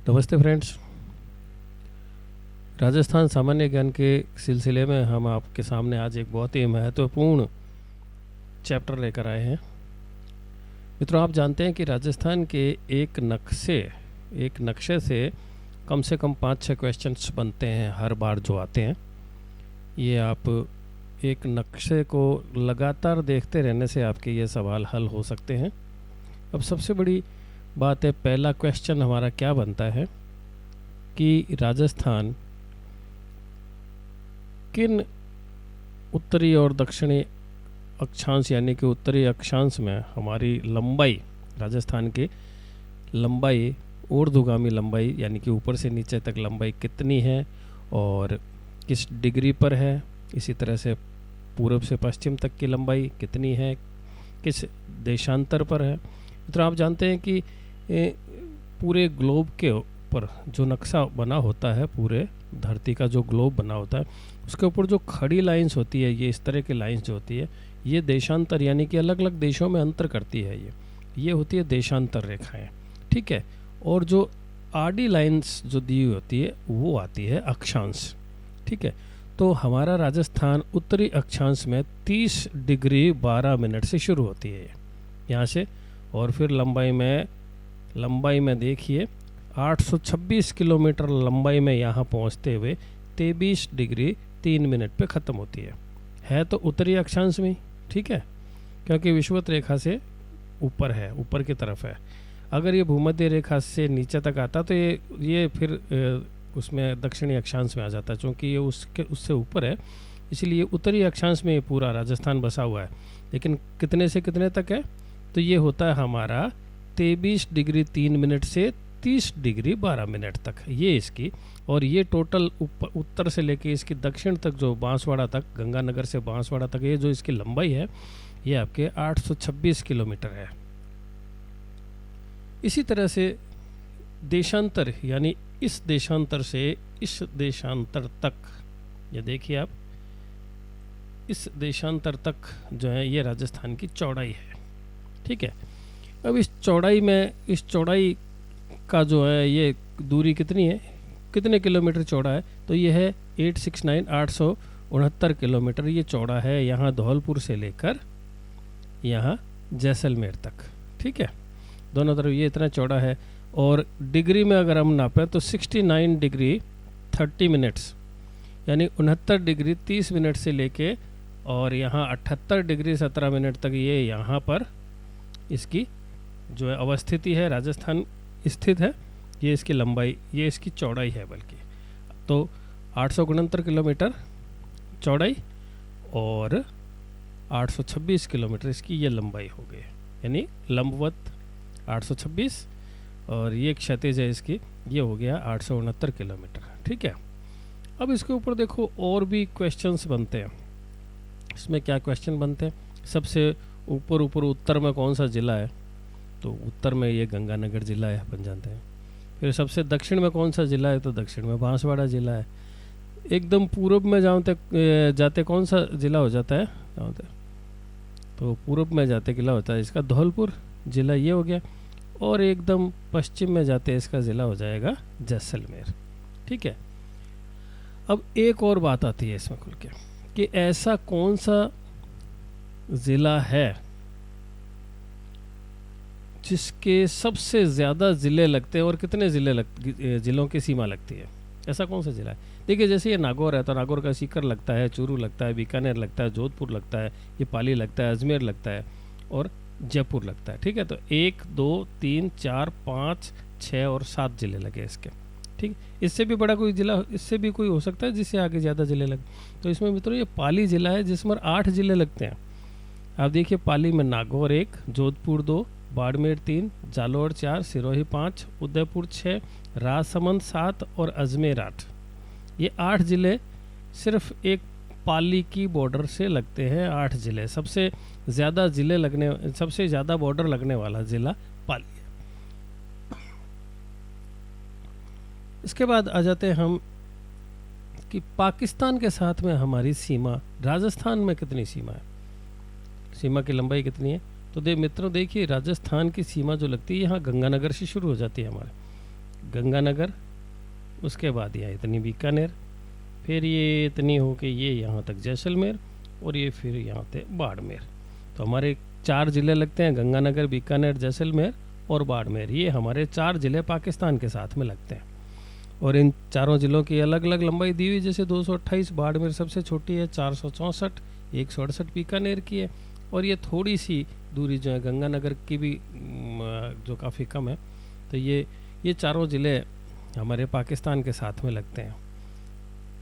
नमस्ते फ्रेंड्स। राजस्थान सामान्य ज्ञान के सिलसिले में हम आपके सामने आज एक बहुत ही महत्वपूर्ण चैप्टर लेकर आए हैं। मित्रों, आप जानते हैं कि राजस्थान के एक नक्शे से कम 5-6 क्वेश्चंस बनते हैं हर बार जो आते हैं। ये आप एक नक्शे को लगातार देखते रहने से आपके ये सवाल हल हो सकते हैं। अब सबसे बड़ी बात है, पहला क्वेश्चन हमारा क्या बनता है कि राजस्थान किन उत्तरी और दक्षिणी अक्षांश यानी कि उत्तरी अक्षांश में हमारी लंबाई, राजस्थान की लंबाई, ऊर्ध्वगामी लंबाई यानी कि ऊपर से नीचे तक लंबाई कितनी है और किस डिग्री पर है। इसी तरह से पूर्व से पश्चिम तक की लंबाई कितनी है, किस देशांतर पर है। तो आप जानते हैं कि पूरे ग्लोब के ऊपर जो नक्शा बना होता है, पूरे धरती का जो ग्लोब बना होता है, उसके ऊपर जो खड़ी लाइंस होती है, ये इस तरह की लाइंस जो होती है, ये देशांतर यानी कि अलग अलग देशों में अंतर करती है। ये होती है देशांतर रेखाएं, ठीक है। और जो आडी लाइंस जो दी हुई होती है वो आती है अक्षांश, ठीक है। तो हमारा राजस्थान उत्तरी अक्षांश में 30 डिग्री 12 मिनट से शुरू होती है यहाँ से, और फिर लंबाई में देखिए 826 किलोमीटर लंबाई में यहाँ पहुँचते हुए 23 डिग्री 3 मिनट पे ख़त्म होती है तो उत्तरी अक्षांश में, ठीक है, क्योंकि विषुवत रेखा से ऊपर है, ऊपर की तरफ है। अगर ये भूमध्य रेखा से नीचे तक आता तो ये फिर उसमें दक्षिणी अक्षांश में आ जाता है। चूँकि ये उससे ऊपर है, इसीलिए उत्तरी अक्षांश में ये पूरा राजस्थान बसा हुआ है। लेकिन कितने से कितने तक है, तो ये होता है हमारा 23 डिग्री 3 मिनट से 30 डिग्री 12 मिनट तक, ये इसकी। और ये टोटल उत्तर से लेके इसकी दक्षिण तक, जो बांसवाड़ा तक, गंगानगर से बांसवाड़ा तक, ये जो इसकी लंबाई है ये आपके 826 किलोमीटर है। इसी तरह से देशांतर यानी इस देशांतर से इस देशांतर तक, ये देखिए आप, इस देशांतर तक जो है ये राजस्थान की चौड़ाई है, ठीक है। अब इस चौड़ाई का जो है ये दूरी कितनी है, कितने किलोमीटर चौड़ा है, तो ये है 869 किलोमीटर ये चौड़ा है, यहाँ धौलपुर से लेकर यहाँ जैसलमेर तक, ठीक है। दोनों तरफ ये इतना चौड़ा है। और डिग्री में अगर हम नापें तो 69 डिग्री 30 मिनट्स यानी 69 डिग्री 30 मिनट से लेके और यहाँ 78 डिग्री 17 मिनट तक ये यहाँ पर इसकी जो है अवस्थिति है, राजस्थान स्थित है। ये इसकी लंबाई, ये इसकी चौड़ाई है, बल्कि तो 869 किलोमीटर चौड़ाई और 826 किलोमीटर इसकी ये लंबाई हो गई, यानी लंबवत 826 और ये क्षैतिज है इसकी, ये हो गया 869 किलोमीटर, ठीक है। अब इसके ऊपर देखो और भी क्वेश्चंस बनते हैं। इसमें क्या क्वेश्चन बनते हैं, सबसे ऊपर उत्तर में कौन सा ज़िला है, तो उत्तर में ये गंगानगर ज़िला है, अपन जानते हैं। फिर सबसे दक्षिण में कौन सा ज़िला है, तो दक्षिण में बांसवाड़ा ज़िला है। एकदम पूर्व में जाते कौन सा ज़िला हो जाता है, तो पूर्व में जाते किला होता है इसका धौलपुर ज़िला, ये हो गया। और एकदम पश्चिम में जाते इसका ज़िला हो जाएगा जैसलमेर, ठीक है। अब एक और बात आती है इसमें खुल के कि ऐसा कौन सा ज़िला है जिसके सबसे ज़्यादा ज़िले लगते हैं और कितने ज़िलों की सीमा लगती है, ऐसा कौन सा ज़िला है। देखिए, जैसे ये नागौर है तो नागौर का सीकर लगता है, चूरू लगता है, बीकानेर लगता है, जोधपुर लगता है, ये पाली लगता है, अजमेर लगता है और जयपुर लगता है, ठीक है। तो 1 2 3 4 5 6 और 7 ज़िले लगे इसके, ठीक। इससे भी बड़ा कोई ज़िला, इससे भी कोई हो सकता है जिससे आगे ज़्यादा ज़िले लगे। तो इसमें मित्रों ये पाली ज़िला है जिसमें 8 ज़िले लगते हैं। आप देखिए, पाली में नागौर 1, जोधपुर 2, बाड़मेर 3, जालोर 4, सिरोही 5, उदयपुर 6, राजसमंद 7 और अजमेर 8। ये 8 ज़िले सिर्फ एक पाली की बॉर्डर से लगते हैं। 8 ज़िले, सबसे ज़्यादा बॉर्डर लगने वाला ज़िला पाली है। इसके बाद आ जाते हैं हम कि पाकिस्तान के साथ में हमारी सीमा, राजस्थान में कितनी सीमा है, सीमा की लंबाई कितनी है। तो मित्रों देखिए, राजस्थान की सीमा जो लगती है यहाँ गंगानगर से शुरू हो जाती है हमारे, गंगानगर, उसके बाद यहाँ इतनी बीकानेर, फिर ये इतनी हो के ये यहाँ तक जैसलमेर, और ये फिर यहाँ से बाड़मेर। तो हमारे 4 ज़िले लगते हैं, गंगानगर, बीकानेर, जैसलमेर और बाड़मेर। ये हमारे 4 ज़िले पाकिस्तान के साथ में लगते हैं, और इन चारों ज़िलों की अलग अलग लंबाई दी हुई, जैसे 228 बाड़मेर सबसे छोटी है, 464, 168 बीकानेर की है, और ये थोड़ी सी दूरी जो है गंगानगर की भी जो काफ़ी कम है। तो ये चारों ज़िले हमारे पाकिस्तान के साथ में लगते हैं।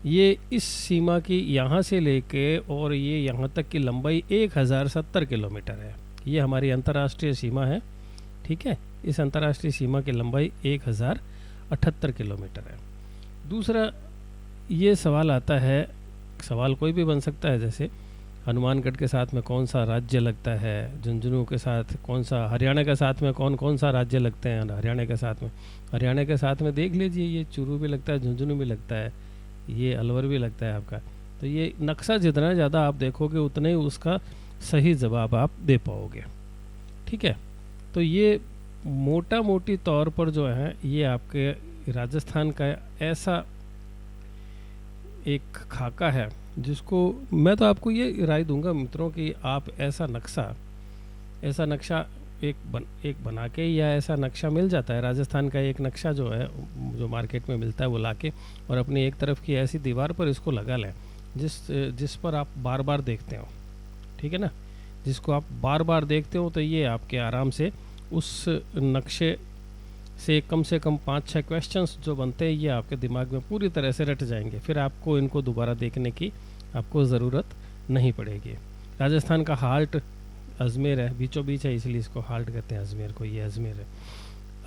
ये इस सीमा की यहाँ से लेके और ये यहाँ तक की लंबाई 1070 किलोमीटर है। ये हमारी अंतर्राष्ट्रीय सीमा है, ठीक है। इस अंतर्राष्ट्रीय सीमा की लंबाई 1078 किलोमीटर है। दूसरा ये सवाल आता है, सवाल कोई भी बन सकता है, जैसे हनुमानगढ़ के साथ में कौन सा राज्य लगता है, झुंझुनू के साथ कौन सा, हरियाणा के साथ में कौन कौन सा राज्य लगते हैं हरियाणा के साथ में देख लीजिए, ये चूरू भी लगता है, झुंझुनू भी लगता है, ये अलवर भी लगता है आपका। तो ये नक्शा जितना ज़्यादा आप देखोगे उतना ही उसका सही जवाब आप दे पाओगे, ठीक है। तो ये मोटी तौर पर जो है ये आपके राजस्थान का ऐसा एक खाका है जिसको मैं तो आपको ये राय दूंगा मित्रों कि आप ऐसा नक्शा एक बना के, या ऐसा नक्शा मिल जाता है राजस्थान का, एक नक्शा जो है जो मार्केट में मिलता है वो लाके और अपनी एक तरफ की ऐसी दीवार पर इसको लगा लें जिस पर आप बार बार देखते हो, ठीक है ना, जिसको आप बार बार देखते हो। तो ये आपके आराम से उस नक्शे से कम 5-6 क्वेश्चंस जो बनते हैं ये आपके दिमाग में पूरी तरह से रट जाएंगे, फिर आपको इनको दोबारा देखने की आपको ज़रूरत नहीं पड़ेगी। राजस्थान का हार्ट अजमेर है, बीचों बीच है, इसलिए इसको हार्ट कहते हैं अजमेर को, ये अजमेर है।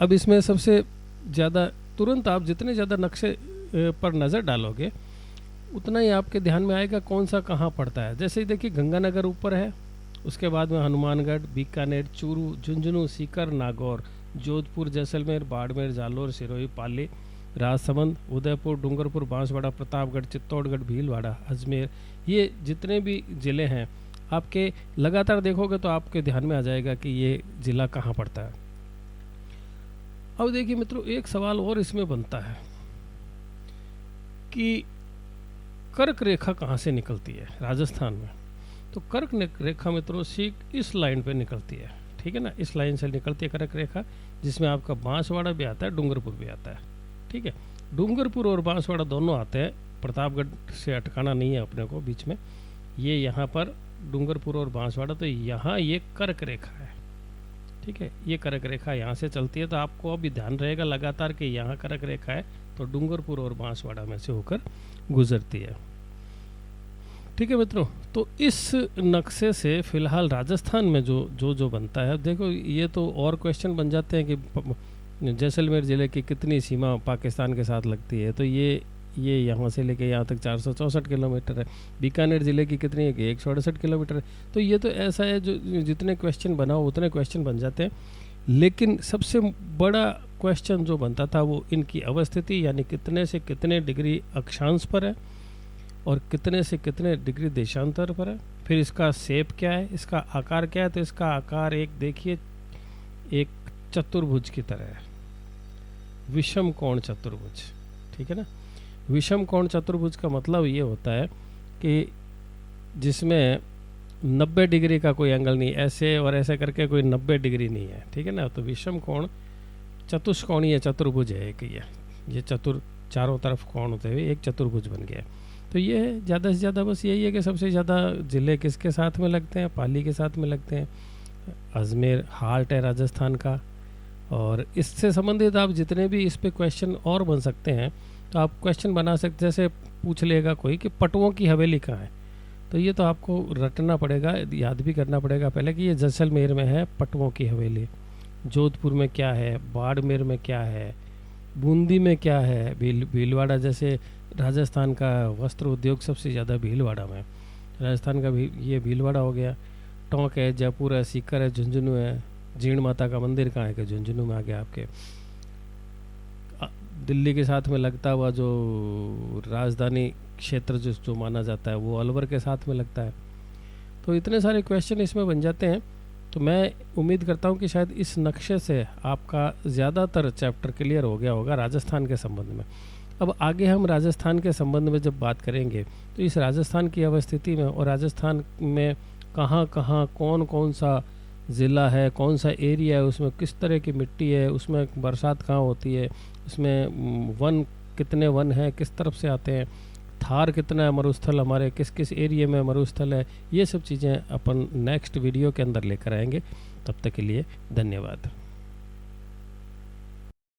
अब इसमें सबसे ज़्यादा तुरंत आप जितने ज़्यादा नक्शे पर नज़र डालोगे उतना ही आपके ध्यान में आएगा कौन सा कहाँ पड़ता है। जैसे देखिए गंगानगर ऊपर है, उसके बाद में हनुमानगढ़, बीकानेर, चूरू, झुंझुनू, सीकर, नागौर, जोधपुर, जैसलमेर, बाड़मेर, जालोर, सिरोही, पाली, राजसमंद, उदयपुर, डूंगरपुर, बांसवाड़ा, प्रतापगढ़, चित्तौड़गढ़, भीलवाड़ा, अजमेर, ये जितने भी ज़िले हैं आपके लगातार देखोगे तो आपके ध्यान में आ जाएगा कि ये ज़िला कहाँ पड़ता है। अब देखिए मित्रों, एक सवाल और इसमें बनता है कि कर्क रेखा कहाँ से निकलती है राजस्थान में। तो कर्क रेखा मित्रों इस लाइन पे निकलती है, ठीक है ना, इस लाइन से निकलती है कर्क रेखा, जिसमें आपका बांसवाड़ा भी आता है, डूंगरपुर भी आता है, ठीक है। डूंगरपुर और बांसवाड़ा दोनों आते हैं, प्रतापगढ़ से अटकाना नहीं है अपने को बीच में, ये यहाँ पर डूंगरपुर और बांसवाड़ा, तो यहाँ ये कर्क रेखा है, ठीक है। ये कर्क रेखा यहाँ से चलती है, तो आपको अभी ध्यान रहेगा लगातार कि यहाँ कर्क रेखा है तो डूंगरपुर और बांसवाड़ा में से होकर गुजरती है, ठीक है मित्रों। तो इस नक्शे से फिलहाल राजस्थान में जो बनता है, देखो ये तो और क्वेश्चन बन जाते हैं कि जैसलमेर ज़िले की कितनी सीमा पाकिस्तान के साथ लगती है। तो ये यहाँ से लेके यहाँ तक 464 किलोमीटर है। बीकानेर ज़िले की कितनी है कि 168 किलोमीटर है। तो ये तो ऐसा है जो जितने क्वेश्चन बनाओ उतने क्वेश्चन बन जाते हैं, लेकिन सबसे बड़ा क्वेश्चन जो बनता था वो इनकी अवस्थिति, यानी कितने से कितने डिग्री अक्षांश पर है और कितने से कितने डिग्री देशांतर पर है। फिर इसका शेप क्या है, इसका आकार क्या है। तो इसका आकार एक देखिए, एक चतुर्भुज की तरह है, विषम कोण चतुर्भुज, ठीक है ना। विषम कोण चतुर्भुज का मतलब ये होता है कि जिसमें 90 डिग्री का कोई एंगल नहीं, ऐसे और ऐसे करके कोई 90 डिग्री नहीं है, ठीक है ना। तो विषम कोण चतुष्कोणीय चतुर्भुज है एक, ये चारों तरफ कोण होते हुए एक चतुर्भुज बन गया। तो ये है ज़्यादा से ज़्यादा बस यही है कि सबसे ज़्यादा ज़िले किसके साथ में लगते हैं, पाली के साथ में लगते हैं। अजमेर हार्ट है राजस्थान का, और इससे संबंधित आप जितने भी इस पे क्वेश्चन और बन सकते हैं तो आप क्वेश्चन बना सकते। जैसे पूछ लेगा कोई कि पटुओं की हवेली कहाँ है, तो ये तो आपको रटना पड़ेगा, याद भी करना पड़ेगा पहले कि ये जैसलमेर में है पटुओं की हवेली, जोधपुर में क्या है, बाड़मेर में क्या है, बूंदी में क्या है, भीलवाड़ा, जैसे राजस्थान का वस्त्र उद्योग सबसे ज़्यादा भीलवाड़ा में, राजस्थान का भी ये भीलवाड़ा हो गया। टोंक है, जयपुर है, सीकर है, झुंझुनू है। जीण माता का मंदिर कहाँ है कि झुंझुनू में आ गया आपके। दिल्ली के साथ में लगता हुआ जो राजधानी क्षेत्र जो माना जाता है वो अलवर के साथ में लगता है। तो इतने सारे क्वेश्चन इसमें बन जाते हैं तो मैं उम्मीद करता हूँ कि शायद इस नक्शे से आपका ज़्यादातर चैप्टर क्लियर हो गया होगा राजस्थान के संबंध में। अब आगे हम राजस्थान के संबंध में जब बात करेंगे तो इस राजस्थान की अवस्थिति में और राजस्थान में कहाँ कहाँ कौन कौन सा ज़िला है, कौन सा एरिया है, उसमें किस तरह की मिट्टी है, उसमें बरसात कहाँ होती है, उसमें वन कितने वन हैं, किस तरफ से आते हैं, थार कितना है मरुस्थल, हमारे किस किस एरिया में मरुस्थल है, ये सब चीज़ें अपन नेक्स्ट वीडियो के अंदर लेकर आएंगे। तब तक के लिए धन्यवाद।